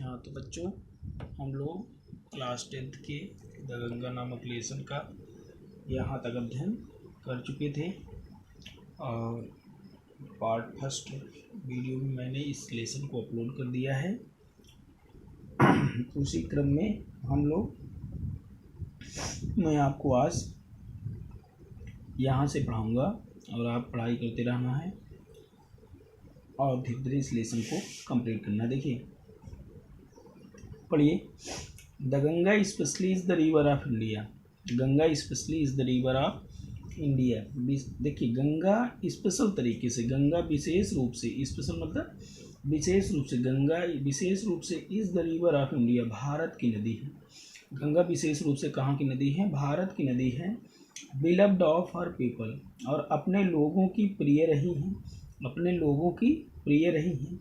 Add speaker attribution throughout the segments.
Speaker 1: हाँ तो बच्चों, हम लोग क्लास 10th के द गंगा नामक लेसन का यहाँ तक अध्ययन कर चुके थे और पार्ट फर्स्ट वीडियो में मैंने इस लेसन को अपलोड कर दिया है। उसी क्रम में मैं आपको आज यहाँ से पढ़ाऊँगा और आप पढ़ाई करते रहना है और धीरे धीरे इस लेसन को कंप्लीट करना। देखिए, पढ़िए। The Ganga specially is the river of India. Ganga specially is the river of India. देखिए, गंगा स्पेशल तरीके से, गंगा विशेष रूप से, स्पेशल मतलब विशेष रूप से, गंगा विशेष रूप से is the river of India, Bharat की नदी है। गंगा विशेष रूप से कहाँ की नदी है? भारत की नदी है। बिलव्ड ऑफ हर पीपल, और अपने लोगों की प्रिय रही हैं, अपने लोगों की प्रिय रही हैं,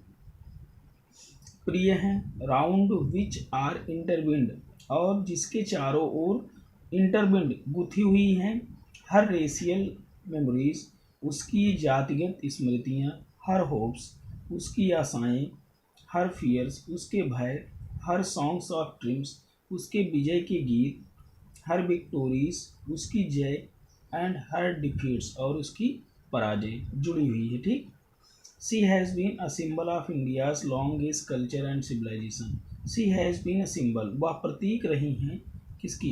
Speaker 1: प्रिय हैं। राउंड विच आर इंटरविंड, और जिसके चारों ओर इंटरविंड गुथी हुई हैं हर रेशियल मेमोरीज, उसकी जातिगत स्मृतियाँ, हर होप्स, उसकी आशाएं, हर फियर्स, उसके भय, हर सॉन्ग्स ऑफ ड्रीम्स, उसके विजय के गीत, हर विक्टोरीज, उसकी जय, एंड हर डिफीट्स, और उसकी पराजय जुड़ी हुई है। ठीक। She has been a symbol of India's longest culture and civilization. She has been a symbol, वह प्रतीक रही हैं किसकी?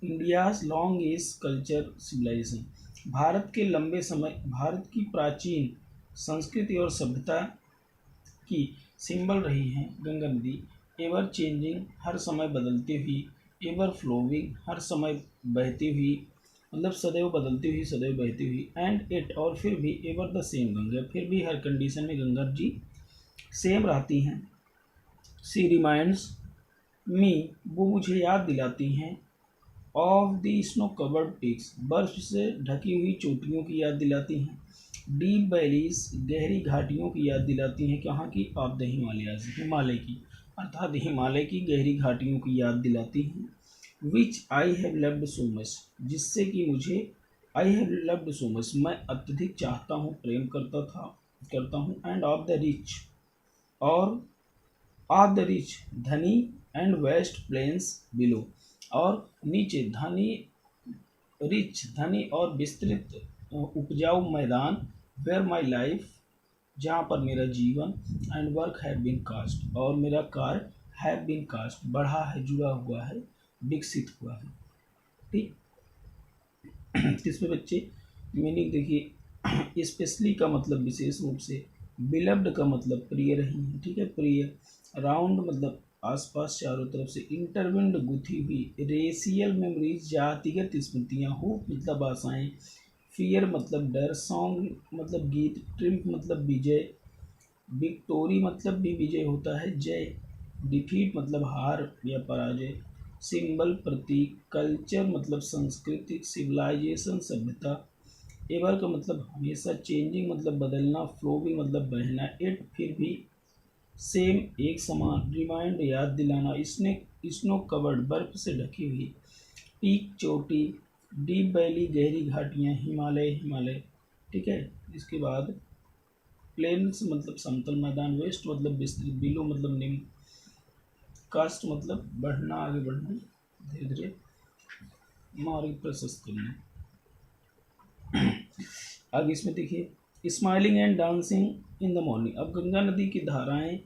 Speaker 1: India's longest culture civilization, Bharat के लंबे समय, भारत की प्राचीन संस्कृति और सभ्यता की सिंबल रही हैं गंगा नदी। एवर चेंजिंग, हर समय बदलती हुई, एवर फ्लोविंग, हर समय बहती हुई, मतलब सदैव बदलती हुई, सदैव बहती हुई, एंड इट, और फिर भी, एवर द सेम गंगा, फिर भी हर कंडीशन में गंगा जी सेम रहती हैं। सी रिमाइंड्स मी, वो मुझे याद दिलाती हैं, of the snow covered peaks, बर्फ से ढकी हुई चोटियों की याद दिलाती हैं। डीप वैलीज, गहरी घाटियों की याद दिलाती हैं। कहाँ की? ऑफ द हिमालयाज, हिमालय की, अर्थात हिमालय की गहरी घाटियों की याद दिलाती हैं। Which I have loved so much, जिससे कि मुझे, I have loved so much, मैं अत्यधिक चाहता हूँ, प्रेम करता हूँ। एंड ऑफ द रिच, और ऑफ द रिच, धनी, एंड वेस्ट प्लेन्स बिलो, और नीचे धनी, रिच, धनी और विस्तृत उपजाऊ मैदान, वेयर माई लाइफ, जहाँ पर मेरा जीवन, and work have been cast, और मेरा कार्य, हैव बीन कास्ट, बढ़ा है, जुड़ा हुआ है, विकसित हुआ है। ठीक। इसमें बच्चे मीनिंग देखिए, स्पेशली का मतलब विशेष रूप से, बिलव्ड का मतलब प्रिय रही है। ठीक है, प्रिय। राउंड मतलब आसपास, चारों तरफ से। इंटरविंड गुथी हुई। रेशियल मेमोरीज, जातिगत स्मृतियाँ। होप मतलब आशाएं। फियर मतलब डर। सॉन्ग मतलब गीत। ट्रिम्प मतलब विजय। विक्टोरी मतलब भी विजय होता है, जय। डिफीट मतलब हार या पराजय। सिंबल प्रतीक। कल्चर मतलब संस्कृति। सिविलाइजेशन सभ्यता। एवर का मतलब हमेशा। चेंजिंग मतलब बदलना। फ्लोविंग मतलब बहना। इट फिर भी। सेम एक समान। रिमाइंड याद दिलाना। स्नो कवर्ड बर्फ से ढकी हुई। पीक चोटी। डीप वैली गहरी घाटियाँ। हिमालय हिमालय। ठीक है। इसके बाद प्लेन्स मतलब समतल मैदान। वेस्ट मतलब विस्तृत। बिलो मतलब निम्न। कास्ट मतलब बढ़ना, आगे बढ़ना, धीरे धीरे मार्ग प्रशस्त करना। आगे इसमें देखिए, smiling and dancing in the morning. अब गंगा नदी की धाराएं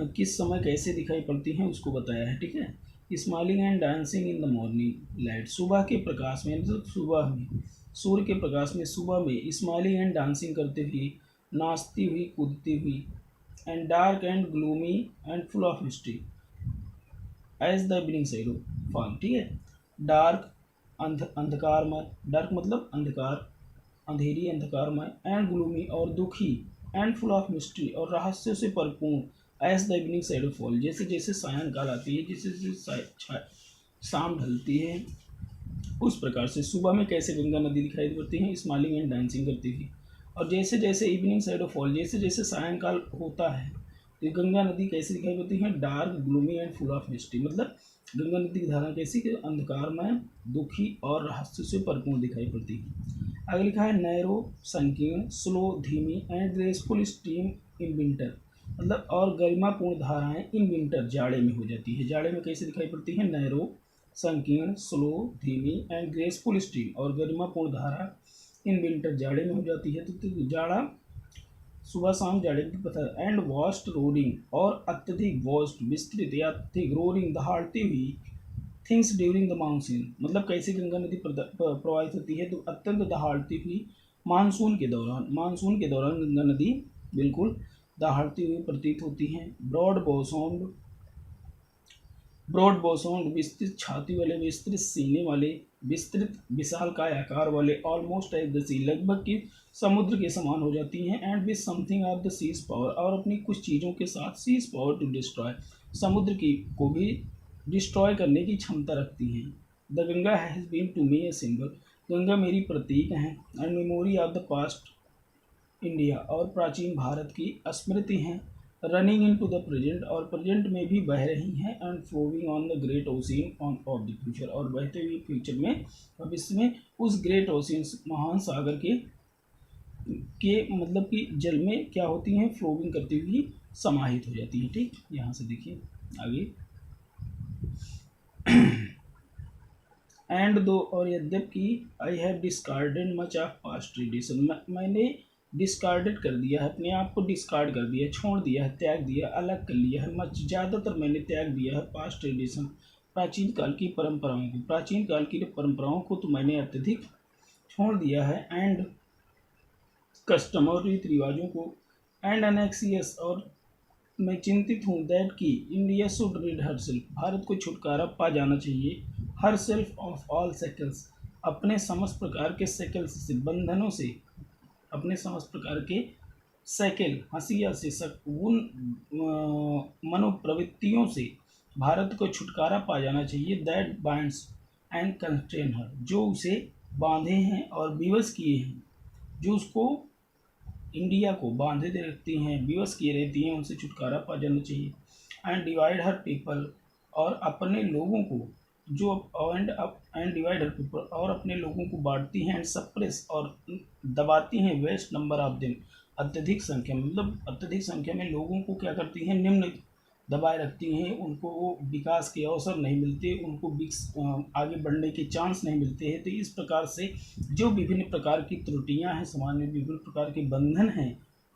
Speaker 1: किस समय कैसे दिखाई पड़ती हैं उसको बताया है। ठीक है। Smiling and dancing in the morning light, सुबह के प्रकाश में, मतलब सुबह में, सूर्य के प्रकाश में, सुबह में स्माइलिंग एंड डांसिंग करते हुए, नाचती हुई, कूदती हुई। And dark and gloomy and full of mystery as the evening shadow fall. ठीक है। डार्क अंधकारमय, डार्क मतलब अंधकार, अंधेरी, अंधकारमय, एंड ग्लूमी और दुखी, एंड फुल ऑफ मिस्ट्री और रहस्यों से परिपूर्ण। As the evening shadow fall, जैसे जैसे सायंकाल आती है, जैसे जैसे शाम ढलती है, उस प्रकार से सुबह में कैसे गंगा नदी दिखाई पड़ती है स्माइलिंग एंड डांसिंग करती हुई, और जैसे जैसे इवनिंग शैडो फॉल, जैसे जैसे सायंकाल होता है तो गंगा नदी कैसे दिखाई पड़ती है? Dark, gloomy and full of mystery, मतलब गंगा नदी की धारा कैसी कि अंधकारमय, दुखी और रहस्य से परिपूर्ण दिखाई पड़ती है। आगे लिखा है नैरो, संकीर्ण, स्लो, धीमी, and graceful stream in winter, मतलब और गरिमापूर्ण धाराएं इन विंटर जाड़े में हो जाती है। जाड़े में कैसे दिखाई पड़ती है? नैरो, संकीर्ण, स्लो, धीमी एंड ग्रेसफुल स्ट्रीम। और गरिमापूर्ण धारा इन विंटर जाड़े में हो जाती है। तो जाड़ा सुबह शाम जाड़े की पता है। एंड वास्ट रोरिंग, और अत्यधिक वास्ट विस्तृत या अत्यधिक, रोरिंग दहाड़ती हुई, थिंग्स ड्यूरिंग द मानसून। मतलब कैसे गंगा नदी प्रवाहित होती है? तो अत्यंत दहाड़ती हुई मानसून के दौरान, मानसून के दौरान गंगा नदी बिल्कुल दहाड़ती हुई प्रतीत होती हैं। ब्रॉड बोसोन्ड, विस्तृत छाती वाले, विस्तृत सीने वाले, विस्तृत विशालकाय आकार वाले, ऑलमोस्ट एज द सी, लगभग की समुद्र के समान हो जाती हैं। And with something of the sea's power, और अपनी कुछ चीज़ों के साथ सीज पावर टू डिस्ट्रॉय, समुद्र की को भी डिस्ट्रॉय करने की क्षमता रखती हैं। The Ganga has been to me a symbol, Ganga मेरी प्रतीक है। And memory of the past India, और प्राचीन भारत की स्मृति हैं। Running into the present, और प्रेजेंट में भी बह रही हैं। And flowing on the great ocean on of the future, और बहते हुए फ्यूचर में, भविष्य में उस ग्रेट ओशियन, महान सागर के मतलब कि जल में क्या होती हैं? फ्लोइंग करती हुई समाहित हो जाती हैं। ठीक, यहाँ से देखिए आगे। एंड दो, और यद्यपि I have discarded much of past tradition, मैंने डिस्कार्डेड कर दिया है, अपने आप को डिस्कार्ड कर दिया, छोड़ दिया है, त्याग दिया, अलग कर लिया है। मच, ज़्यादातर मैंने त्याग दिया है। पास्ट ट्रेडिशन, प्राचीन काल की परंपराओं को, प्राचीन काल की परंपराओं को तो मैंने अत्यधिक छोड़ दिया है। एंड कस्टम, और रीति रिवाजों को। एंड अनेक्सियस, और मैं चिंतित हूँ दैट कि India should read her self, Bharat को छुटकारा पा जाना चाहिए। हर सेल्फ ऑफ ऑल सेकल्स, अपने समस्त प्रकार के सेकल्स से, बंधनों से, अपने समस्त प्रकार के सैकेल, हंसिया से, उन मनोप्रवृत्तियों से भारत को छुटकारा पा जाना चाहिए। दैट बाइंड्स एंड कंस्ट्रेन हर, जो उसे बांधे हैं और विवश किए हैं, जो उसको, इंडिया को बांधे रखती हैं, विवश किए रहती हैं, उनसे छुटकारा पा जाना चाहिए। एंड डिवाइड हर पीपल, और अपने लोगों को जो, एंड डिवाइड हर पीपल, और अपने लोगों को बांटती हैं। एंड सप्रेस, और दबाती हैं, वेस्ट नंबर ऑफ देम, अत्यधिक संख्या में, मतलब अत्यधिक संख्या में लोगों को क्या करती हैं? निम्न दबाए रखती हैं। उनको वो विकास के अवसर नहीं मिलते, उनको आगे बढ़ने के चांस नहीं मिलते हैं। तो इस प्रकार से जो विभिन्न प्रकार की त्रुटियां हैं समाज में, विभिन्न प्रकार के बंधन हैं,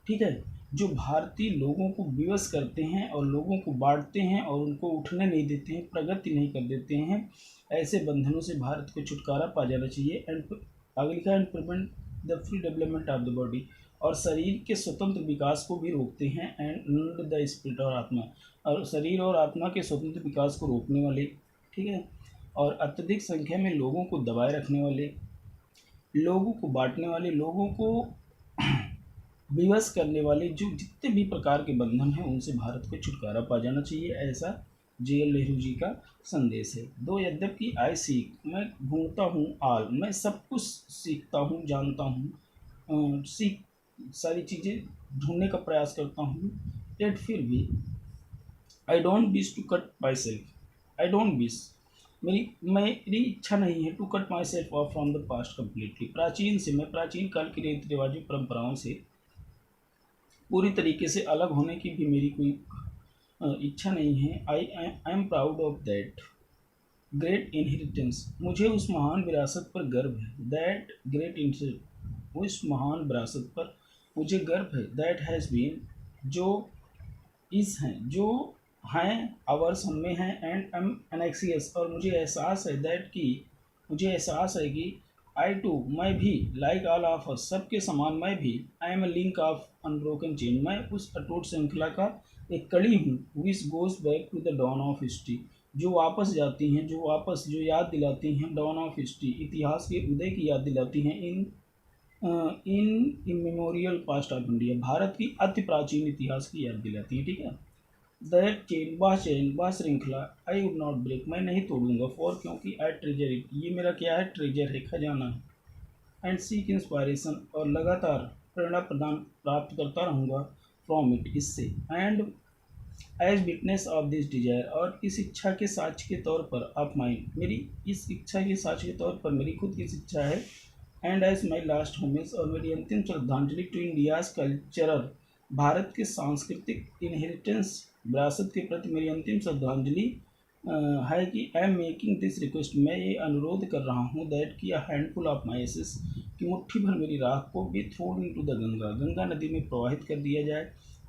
Speaker 1: ठीक है, जो भारतीय लोगों को विवश करते हैं और लोगों को बांटते हैं और उनको उठने नहीं देते हैं, प्रगति नहीं कर देते हैं, ऐसे बंधनों से भारत को छुटकारा पा जाना चाहिए। एंड आगे लिखा, and prevent the free development of the body, और शरीर के स्वतंत्र विकास को भी रोकते हैं। एंड द स्पिरिट, और आत्मा, और शरीर और आत्मा के स्वतंत्र विकास को रोकने वाले, ठीक है, और अत्यधिक संख्या में लोगों को दबाए रखने वाले, लोगों को बांटने वाले, लोगों को विवश करने वाले, जो जितने भी प्रकार के बंधन हैं, उनसे भारत को छुटकारा पा जाना चाहिए। ऐसा JL नेहरू जी का संदेश है। दो, यद्यपि आई सीख, मैं ढूंढता हूँ, आल, मैं सब कुछ सीखता हूँ, जानता हूँ, सीख सारी चीज़ें ढूंढने का प्रयास करता हूँ। एट फिर भी I don't wish to cut myself, I don't wish, मेरी इच्छा नहीं है to cut myself off from the past completely, प्राचीन से, मैं प्राचीन काल की रीति रिवाजों परंपराओं से पूरी तरीके से अलग होने की भी मेरी कोई इच्छा नहीं है। I am proud of that great inheritance, मुझे उस महान विरासत पर गर्व है। दैट ग्रेट इनहेरिटेंस, उस महान विरासत पर मुझे गर्व है। दैट हैज़ बीन, जो इस हैं, जो हैं, अवर्स हमें हैं। एंड एम एनेक्सियस, और मुझे एहसास है, दैट कि मुझे एहसास है कि आई टू, मैं भी, लाइक ऑल ऑफ अस, सबके समान मैं भी, I am a link of unbroken chain, मैं उस अटूट श्रृंखला का एक कड़ी हूँ। Which goes back to the dawn of history, जो वापस जाती हैं, जो याद दिलाती हैं, डॉन ऑफ हिस्ट्री, इतिहास के उदय की याद दिलाती हैं। In immemorial past of India, Bharat की अति प्राचीन इतिहास की याद दिलाती है। ठीक है, दैट चेन, वह श्रृंखला, आई वुड नॉट ब्रेक, मैं नहीं तोड़ूंगा। फॉर, क्योंकि आई ट्रेजर इट, ये मेरा क्या है? ट्रेजर है, खजाना है। एंड सीक इंस्पायरेशन, और लगातार प्रेरणा प्रदान प्राप्त करता रहूँगा फ्रॉम इट, इससे। And as witness of this desire, और इस इच्छा के साक्ष्य के तौर पर ऑफ माइंड, मेरी इस इच्छा के साक्ष्य के तौर पर मेरी खुद की इच्छा है। And as my last homage, और मेरी अंतिम श्रद्धांजलि टू इंडियाज कल्चरल भारत के सांस्कृतिक इनहेरिटेंस विरासत के प्रति मेरी अंतिम श्रद्धांजलि है कि I am making this request, मैं ये अनुरोध कर रहा हूँ दैट कि a handful of my ashes, कि मुट्ठी भर मेरी राख को be thrown into the Ganga, Ganga नदी में प्रवाहित कर दिया जाए।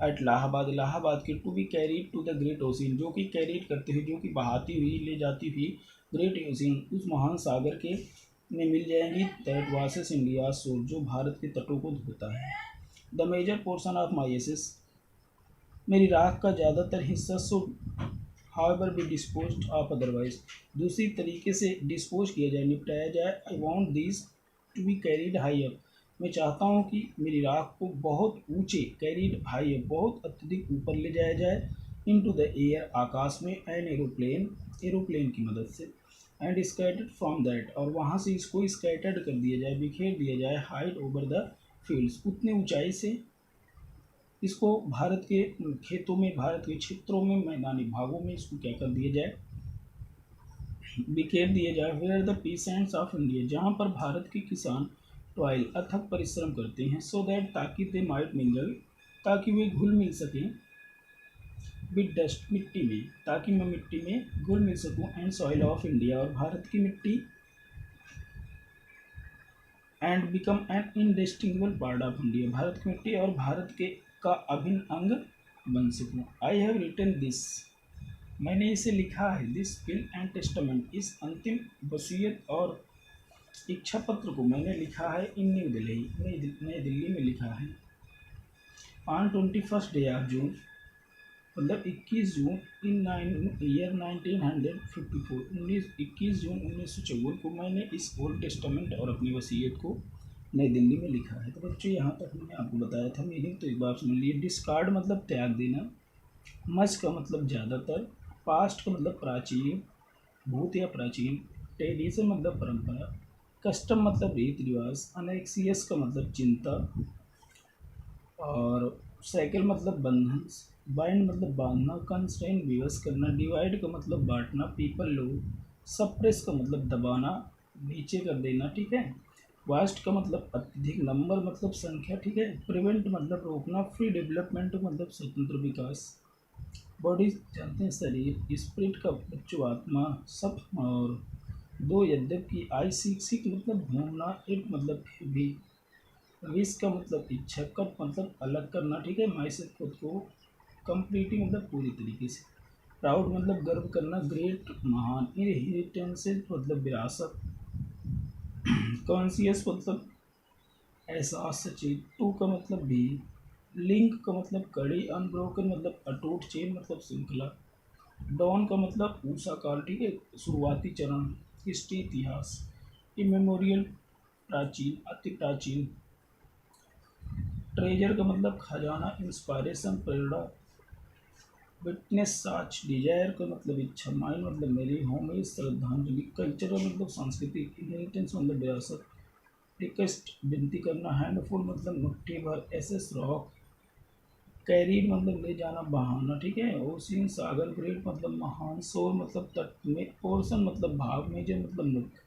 Speaker 1: एट इलाहाबाद, इलाहाबाद के to be carried to the great ocean, जो कि कैरीड करते हुए, जो कि बहाती हुई ले जाती हुई ग्रेट ओशियन, उस महान सागर के में मिल जाएंगी। दैट वासेस इंडिया शोर, जो भारत के तटों को धोता है। The major portion of my ashes, मेरी राख का ज़्यादातर हिस्सा should however be dispose of otherwise, दूसरी तरीके से डिस्पोज किया जाए, निपटाया जाए। I want this to be carried high up, मैं चाहता हूँ कि मेरी राख को बहुत ऊंचे, कैरीड हाई अप, बहुत अत्यधिक ऊपर ले जाया जाए। इन टू द एयर, आकाश में, एन एरोप्लेन, एरोप्लेन की मदद से। एंड स्कैटर्ड फ्रॉम दैट, और वहाँ से इसको स्कैटर्ड कर दिया जाए, बिखेर दिया जाए। हाइट ओवर द फील्ड्स, उतनी ऊंचाई से इसको भारत के खेतों में, भारत के क्षेत्रों में, मैदानी भागों में इसको क्या कर दिया जाए, बिखेर दिया जाए। Where the peasants of India, जहाँ पर भारत के किसान टॉयल, अथक परिश्रम करते हैं। सो दैट, ताकि दे माइट मिनरल, ताकि वे घुल मिल सकें। विद डस्ट, मिट्टी में, ताकि मैं मिट्टी में घुल मिल सकूँ। एंड सॉइल ऑफ इंडिया, और भारत की मिट्टी। And become an indistinguishable part of India, Bharat की मिट्टी और भारत के का अभिन्न अंग बन सकूँ। आई हैव रिटन दिस, मैंने इसे लिखा है। दिस विल एंड टेस्टामेंट, इस अंतिम वसीयत और इच्छा पत्र को मैंने लिखा है। इन न्यू दिल्ली, नई दिल्ली में लिखा है। ऑन 21 डे ऑफ जून, मतलब 21 जून इन ईयर 1954, 21 जून 1954 को मैंने इस ओल्ड टेस्टामेंट और अपनी वसीयत को नई दिल्ली में लिखा है। तो बच्चों यहाँ तक मैंने आपको बताया था मीनिंग, तो एक बार सुन लिए। डिस्कार्ड मतलब त्याग देना, मच का मतलब ज़्यादातर, पास्ट का मतलब प्राचीन, भूत या प्राचीन, ट्रेडिशन मतलब परंपरा, कस्टम मतलब रीति रिवाज, अनेक्सियस का मतलब चिंता, और साइकिल मतलब बंधन, बाइंड मतलब बांधना, कंस्ट्रेन विवश करना, डिवाइड का मतलब बांटना, पीपल लोग, सप्रेस का मतलब दबाना, नीचे कर देना, ठीक है। वास्ट का मतलब अत्यधिक, नंबर मतलब संख्या, ठीक है। प्रिवेंट मतलब रोकना, फ्री डेवलपमेंट मतलब स्वतंत्र विकास। बॉडी जानते हैं शरीर, स्पिरिट का बच्चों आत्मा, सब, और दो यद्यपि, आई सीख, सीख मतलब घूमना, इट मतलब फिर भी, विश का मतलब इच्छा, कट मतलब अलग करना, ठीक है। माई से खुद को, कंप्लीटली मतलब पूरी तरीके से, प्राउड मतलब गर्व करना, ग्रेट महान, इनहेरिटेंसेस मतलब विरासत, कॉन्शियस मतलब एहसास सचेत, टू का मतलब भी, लिंक का मतलब कड़ी, अनब्रोकन मतलब अटूट, चेन मतलब श्रृंखला, डॉन का मतलब ऊषा काल, ठीक है, शुरुआती चरण, हिस्ट्री इतिहास, इमेमोरियल प्राचीन, अति प्राचीन, ट्रेजर का मतलब खजाना, इंस्पायरेशन प्रेरणा, विटनेस साक्ष्य, डिजायर का मतलब इच्छा, माइंड मतलब मेरी, होम श्रद्धांजलि, कल्चरल मतलब संस्कृति, इनहेरिटेंस मतलब विरासत, रिक्वेस्ट विनती करना, हैंडफुल मतलब मुट्ठी भर, एसेस रॉक, कैरीड मतलब ले जाना, बहाना, ठीक है। ओशियन सागर, ग्रेट मतलब महान, शोर मतलब तट में, पोर्शन मतलब भाग, मेजर मतलब मुख्य,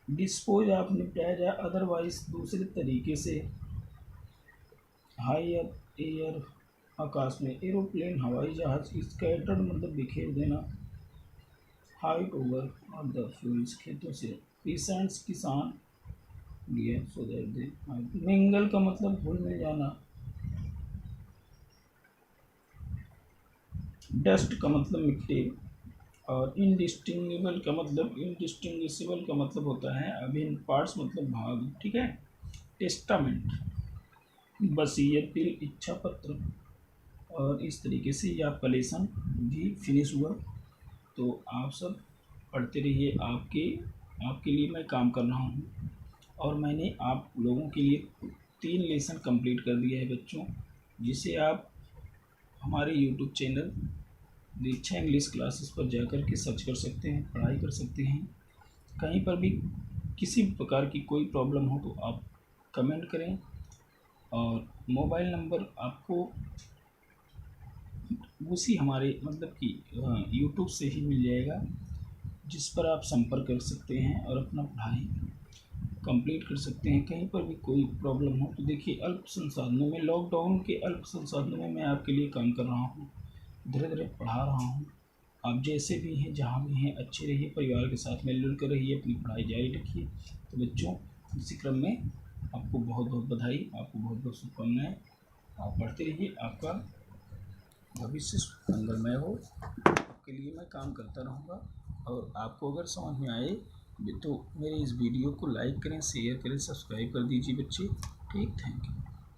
Speaker 1: डिस्पोज ऑफ निपटाया जाए, अदरवाइज दूसरे तरीके से, हाई अप एयर आकाश में, एरोप्लेन हवाई जहाज, स्कैटर्ड मतलब बिखेर देना, हाइट ओवर और द फील्ड्स खेतों से, पीसेंट्स किसान लिए, सो दैट दे, मिंगल का मतलब घुल मिल जाना, डस्ट का मतलब मिट्टी, और इनडिस्टिंगेबल का मतलब, इनडिस्टिंग्विशेबल का मतलब होता है अभिन्न, पार्ट्स मतलब भाग, ठीक है। टेस्टामेंट वसीयत, दिल, इच्छा पत्र, और इस तरीके से ये आपका लेसन भी फिनिश हुआ। तो आप सब पढ़ते रहिए, आपके लिए मैं काम कर रहा हूँ, और मैंने आप लोगों के लिए 3 लेसन कंप्लीट कर दिया है बच्चों, जिसे आप हमारे यूट्यूब चैनल दीक्षा इंग्लिश क्लासेस पर जाकर के सर्च कर सकते हैं, पढ़ाई कर सकते हैं। कहीं पर भी किसी भी प्रकार की कोई प्रॉब्लम हो तो आप कमेंट करें, और मोबाइल नंबर आपको उसी हमारे मतलब कि यूट्यूब से ही मिल जाएगा, जिस पर आप संपर्क कर सकते हैं और अपना पढ़ाई कंप्लीट कर सकते हैं। कहीं पर भी कोई प्रॉब्लम हो तो देखिए, अल्प संसाधनों में, लॉकडाउन के अल्प संसाधनों में मैं आपके लिए काम कर रहा हूँ, धीरे धीरे पढ़ा रहा हूँ। आप जैसे भी हैं, जहाँ भी हैं, अच्छे रहिए, परिवार के साथ मिलजुल कर रहिए, अपनी पढ़ाई जारी रखिए। तो बच्चों, इसी क्रम में आपको बहुत बहुत बधाई, आपको बहुत बहुत शुभकामनाएँ। आप पढ़ते रहिए, आपका भविष्य मंगलमय हो। आपके लिए मैं काम करता रहूँगा। और आपको अगर समझ में आए तो मेरे इस वीडियो को लाइक करें, शेयर करें, सब्सक्राइब कर दीजिए बच्चे। ठीक, थैंक यू।